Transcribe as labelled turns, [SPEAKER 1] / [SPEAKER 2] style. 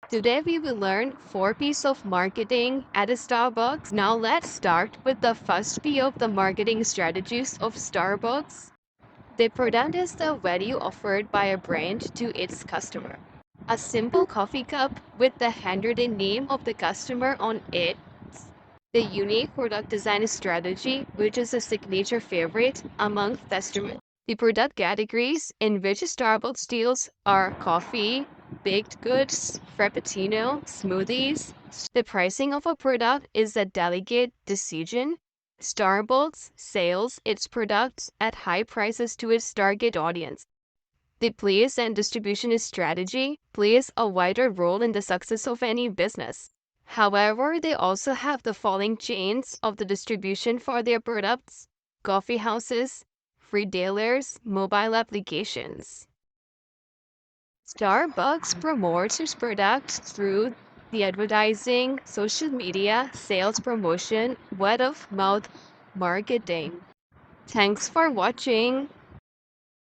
[SPEAKER 1] Today we will learn 4 P's of marketing at a Starbucks. Now let's start with the first P of the marketing strategies of Starbucks. The product is the value offered by a brand to its customer. A simple coffee cup with the handwritten name of the customer on it. The unique product design strategy, which is a signature favorite among customers. The product categories in which Starbucks deals are coffee, baked goods, frappuccino, smoothies. The pricing of a product is a delicate decision. Starbucks sells its products at high prices to its target audience. The place and distribution strategy plays a wider role in the success of any business. However, they also have the following chains of the distribution for their products: coffee houses, retailers, mobile applications. Starbucks promotes its products through the advertising, social media, sales promotion, word of mouth marketing. Thanks for watching.